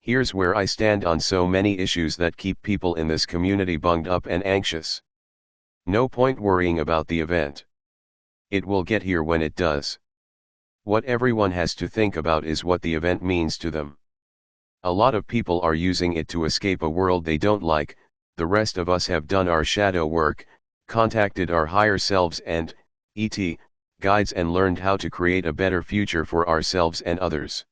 Here's where I stand on so many issues that keep people in this community bunged up and anxious. No point worrying about the event. It will get here when it does. What everyone has to think about is what the event means to them. A lot of people are using it to escape a world they don't like. The rest of us have done our shadow work, contacted our higher selves and, e.t., guides, and learned how to create a better future for ourselves and others.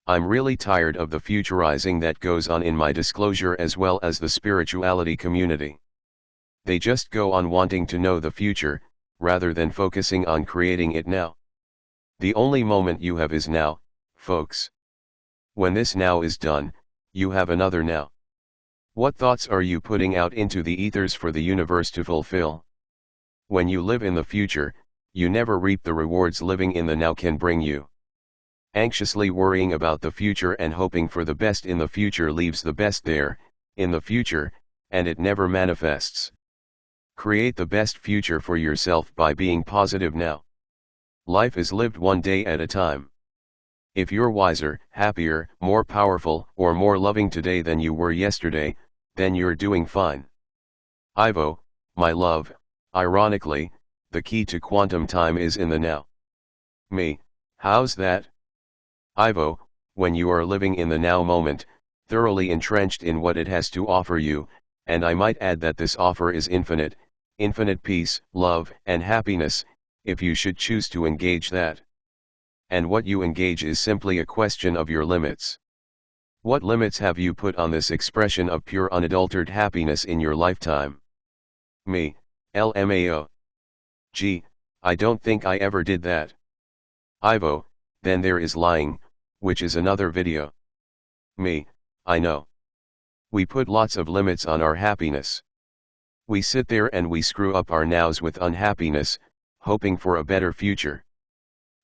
I'm really tired of the futurizing that goes on in my disclosure as well as the spirituality community. They just go on wanting to know the future, rather than focusing on creating it now. The only moment you have is now, folks. When this now is done, you have another now. What thoughts are you putting out into the ethers for the universe to fulfill? When you live in the future, you never reap the rewards living in the now can bring you. Anxiously worrying about the future and hoping for the best in the future leaves the best there, in the future, and it never manifests. Create the best future for yourself by being positive now. Life is lived one day at a time. If you're wiser, happier, more powerful, or more loving today than you were yesterday, then you're doing fine. Ivo, my love, ironically, the key to quantum time is in the now. Me, how's that? Ivo, when you are living in the now moment, thoroughly entrenched in what it has to offer you, and I might add that this offer is infinite peace, love, and happiness, if you should choose to engage that. And what you engage is simply a question of your limits. What limits have you put on this expression of pure unadulterated happiness in your lifetime? Me, LMAO. Gee, I don't think I ever did that. Ivo, then there is lying, which is another video. Me, I know. We put lots of limits on our happiness. We sit there and we screw up our nows with unhappiness, hoping for a better future.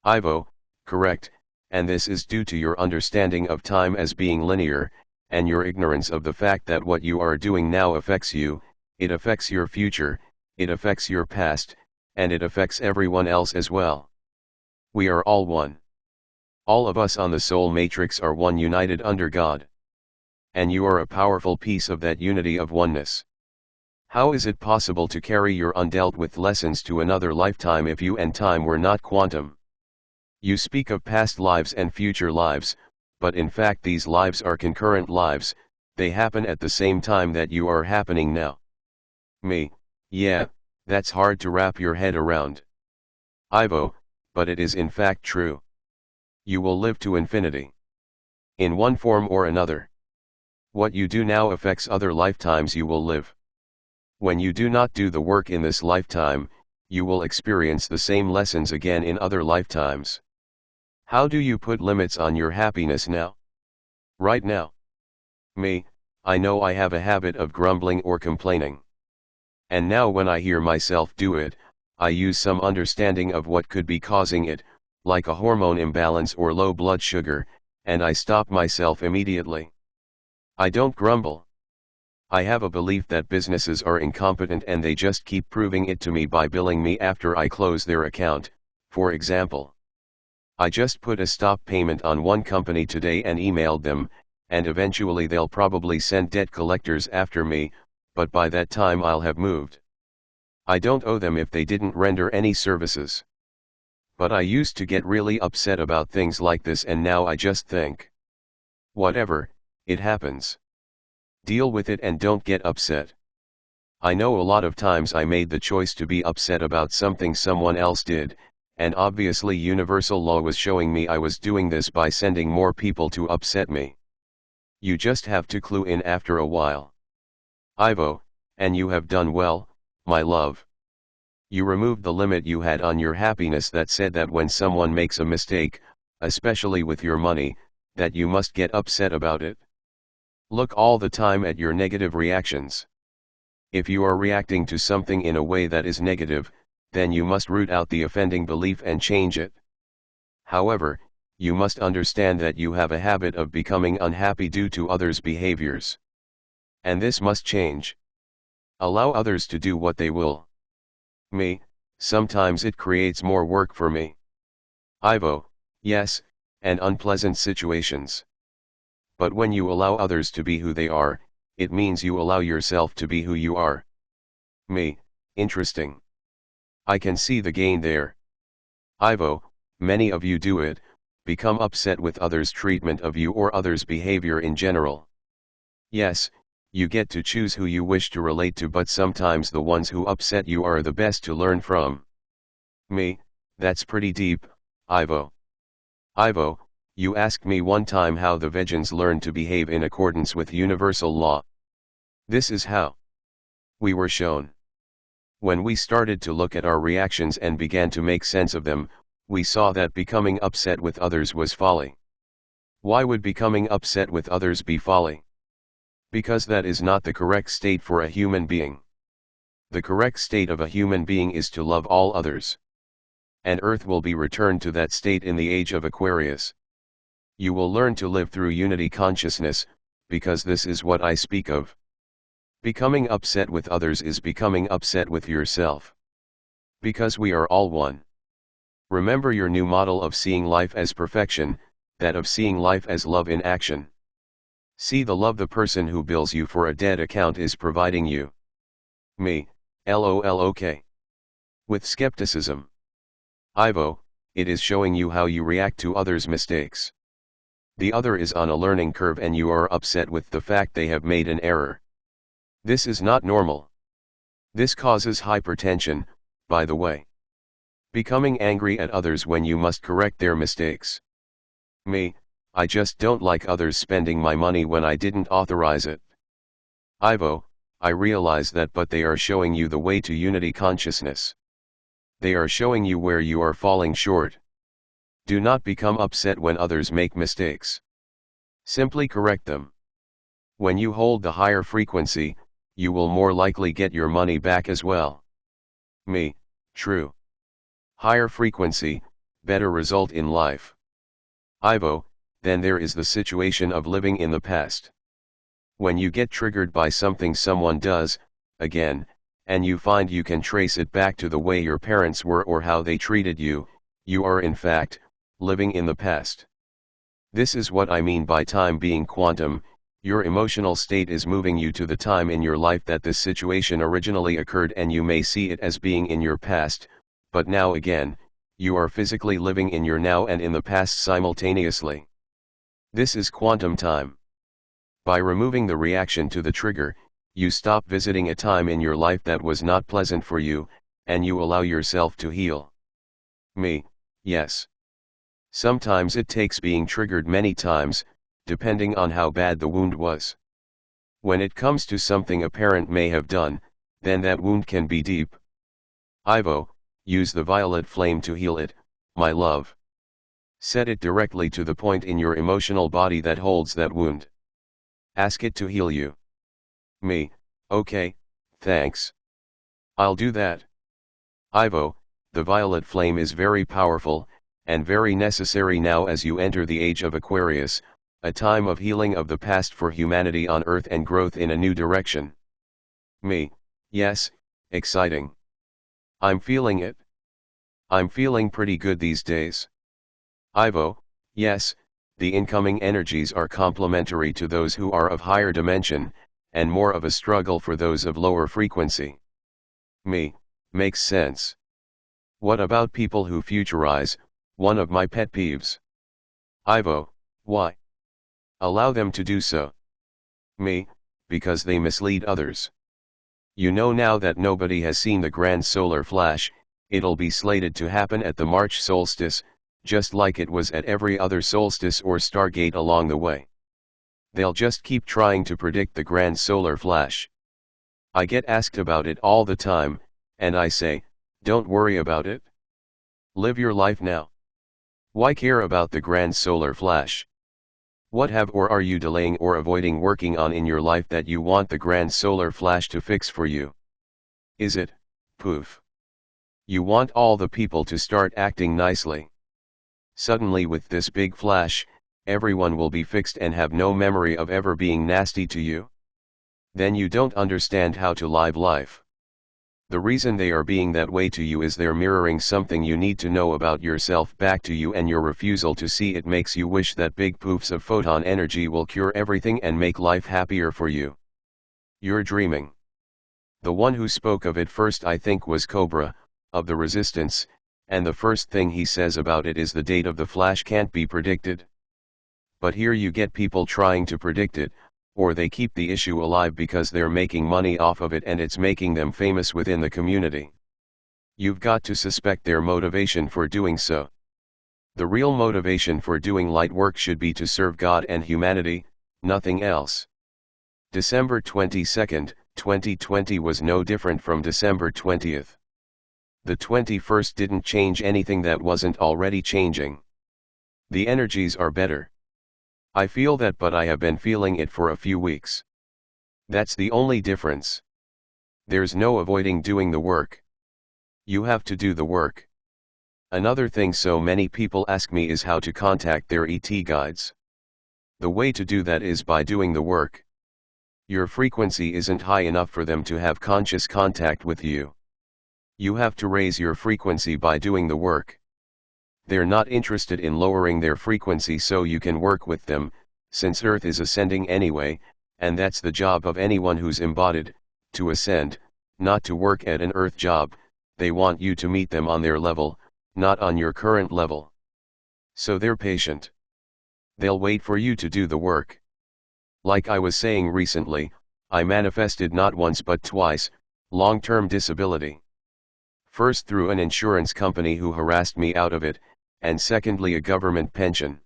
Ivo, correct, and this is due to your understanding of time as being linear, and your ignorance of the fact that what you are doing now affects you, it affects your future, it affects your past, and it affects everyone else as well. We are all one. All of us on the soul matrix are one, united under God. And you are a powerful piece of that unity of oneness. How is it possible to carry your undealt with lessons to another lifetime if you and time were not quantum? You speak of past lives and future lives, but in fact these lives are concurrent lives, they happen at the same time that you are happening now. Me, yeah, that's hard to wrap your head around. Ivo, but it is in fact true. You will live to infinity. In one form or another. What you do now affects other lifetimes you will live. When you do not do the work in this lifetime, you will experience the same lessons again in other lifetimes. How do you put limits on your happiness now? Right now. Me, I know I have a habit of grumbling or complaining. And now when I hear myself do it, I use some understanding of what could be causing it, like a hormone imbalance or low blood sugar, and I stop myself immediately. I don't grumble. I have a belief that businesses are incompetent and they just keep proving it to me by billing me after I close their account, for example. I just put a stop payment on one company today and emailed them, and eventually they'll probably send debt collectors after me, but by that time I'll have moved. I don't owe them if they didn't render any services. But I used to get really upset about things like this, and now I just think, whatever, it happens. Deal with it and don't get upset. I know a lot of times I made the choice to be upset about something someone else did, and obviously universal law was showing me I was doing this by sending more people to upset me. You just have to clue in after a while. Ivo, and you have done well, my love. You removed the limit you had on your happiness that said that when someone makes a mistake, especially with your money, that you must get upset about it. Look all the time at your negative reactions. If you are reacting to something in a way that is negative, then you must root out the offending belief and change it. However, you must understand that you have a habit of becoming unhappy due to others' behaviors. And this must change. Allow others to do what they will. Me, sometimes it creates more work for me. Ivo, yes, and unpleasant situations. But when you allow others to be who they are, it means you allow yourself to be who you are. Me, interesting. I can see the gain there. Ivo, many of you do it, become upset with others' treatment of you or others' behavior in general. Yes, you get to choose who you wish to relate to, but sometimes the ones who upset you are the best to learn from. Me, that's pretty deep, Ivo. Ivo, you asked me one time how the vegans learn to behave in accordance with universal law. This is how. We were shown. When we started to look at our reactions and began to make sense of them, we saw that becoming upset with others was folly. Why would becoming upset with others be folly? Because that is not the correct state for a human being. The correct state of a human being is to love all others. And Earth will be returned to that state in the age of Aquarius. You will learn to live through unity consciousness, because this is what I speak of. Becoming upset with others is becoming upset with yourself. Because we are all one. Remember your new model of seeing life as perfection, that of seeing life as love in action. See the love the person who bills you for a debt account is providing you. Me, LOLOK. With skepticism. Ivo, it is showing you how you react to others' mistakes. The other is on a learning curve and you are upset with the fact they have made an error. This is not normal. This causes hypertension, by the way. Becoming angry at others when you must correct their mistakes. Me, I just don't like others spending my money when I didn't authorize it. Ivo, I realize that, but they are showing you the way to unity consciousness. They are showing you where you are falling short. Do not become upset when others make mistakes. Simply correct them. When you hold the higher frequency, you will more likely get your money back as well. Me, true. Higher frequency, better result in life. Ivo, then there is the situation of living in the past. When you get triggered by something someone does, again, and you find you can trace it back to the way your parents were or how they treated you, you are in fact, living in the past. This is what I mean by time being quantum. Your emotional state is moving you to the time in your life that this situation originally occurred, and you may see it as being in your past, but now again, you are physically living in your now and in the past simultaneously. This is quantum time. By removing the reaction to the trigger, you stop visiting a time in your life that was not pleasant for you, and you allow yourself to heal. Me, yes. Sometimes it takes being triggered many times, depending on how bad the wound was. When it comes to something a parent may have done, then that wound can be deep. Ivo, use the violet flame to heal it, my love. Set it directly to the point in your emotional body that holds that wound. Ask it to heal you. Me, okay, thanks. I'll do that. Ivo, the violet flame is very powerful, and very necessary now as you enter the age of Aquarius, a time of healing of the past for humanity on Earth and growth in a new direction. Me, yes, exciting. I'm feeling it. I'm feeling pretty good these days. Ivo, yes, the incoming energies are complementary to those who are of higher dimension, and more of a struggle for those of lower frequency. Me, makes sense. What about people who futurize, one of my pet peeves? Ivo, why? Allow them to do so. Me, because they mislead others. You know now that nobody has seen the grand solar flash, it'll be slated to happen at the March solstice, just like it was at every other solstice or stargate along the way. They'll just keep trying to predict the grand solar flash. I get asked about it all the time, and I say, don't worry about it. Live your life now. Why care about the grand solar flash? What have or are you delaying or avoiding working on in your life that you want the grand solar flash to fix for you? Is it, poof? You want all the people to start acting nicely. Suddenly with this big flash, everyone will be fixed and have no memory of ever being nasty to you. Then you don't understand how to live life. The reason they are being that way to you is they're mirroring something you need to know about yourself back to you, and your refusal to see it makes you wish that big poofs of photon energy will cure everything and make life happier for you. You're dreaming. The one who spoke of it first, I think, was Cobra, of the Resistance, and the first thing he says about it is the date of the flash can't be predicted. But here you get people trying to predict it, or they keep the issue alive because they're making money off of it and it's making them famous within the community. You've got to suspect their motivation for doing so. The real motivation for doing light work should be to serve God and humanity, nothing else. December 22nd, 2020 was no different from December 20th. The 21st didn't change anything that wasn't already changing. The energies are better. I feel that, but I have been feeling it for a few weeks. That's the only difference. There's no avoiding doing the work. You have to do the work. Another thing so many people ask me is how to contact their ET guides. The way to do that is by doing the work. Your frequency isn't high enough for them to have conscious contact with you. You have to raise your frequency by doing the work. They're not interested in lowering their frequency so you can work with them, since Earth is ascending anyway, and that's the job of anyone who's embodied, to ascend, not to work at an Earth job. They want you to meet them on their level, not on your current level. So they're patient. They'll wait for you to do the work. Like I was saying recently, I manifested not once but twice, long-term disability. First through an insurance company who harassed me out of it, and secondly a government pension.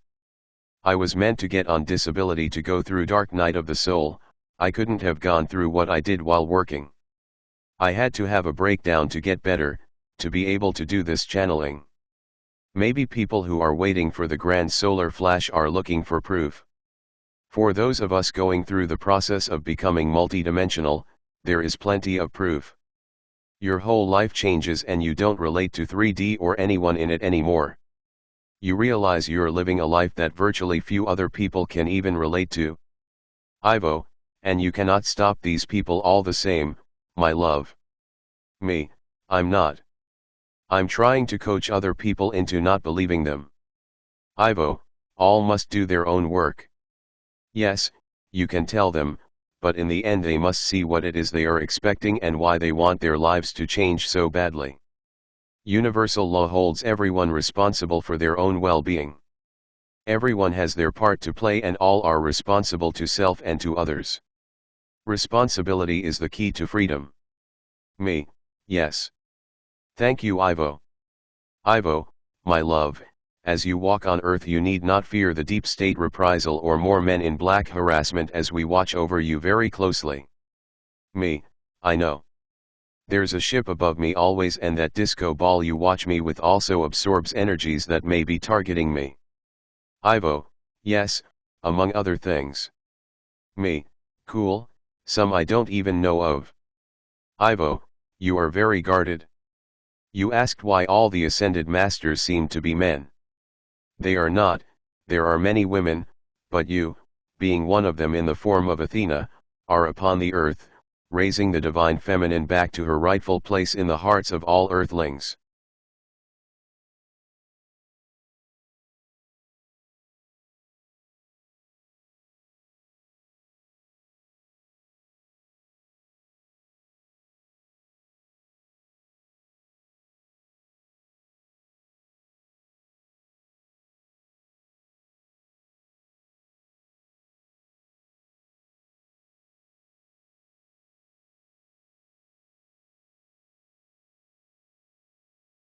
I was meant to get on disability to go through dark night of the soul. I couldn't have gone through what I did while working. I had to have a breakdown to get better, to be able to do this channeling. Maybe people who are waiting for the grand solar flash are looking for proof. For those of us going through the process of becoming multidimensional, there is plenty of proof. Your whole life changes and you don't relate to 3D or anyone in it anymore. You realize you're living a life that virtually few other people can even relate to. Ivo, and you cannot stop these people all the same, my love. Me, I'm not. I'm trying to coach other people into not believing them. Ivo, all must do their own work. Yes, you can tell them, but in the end they must see what it is they are expecting and why they want their lives to change so badly. Universal law holds everyone responsible for their own well-being. Everyone has their part to play and all are responsible to self and to others. Responsibility is the key to freedom. Me, yes. Thank you, Ivo. Ivo, my love, as you walk on Earth you need not fear the deep state reprisal or more men in black harassment as we watch over you very closely. Me, I know. There's a ship above me always, and that disco ball you watch me with also absorbs energies that may be targeting me. Ivo, yes, among other things. Me, cool, some I don't even know of. Ivo, you are very guarded. You asked why all the ascended masters seem to be men. They are not, there are many women, but you, being one of them in the form of Athena, are upon the earth, raising the divine feminine back to her rightful place in the hearts of all earthlings.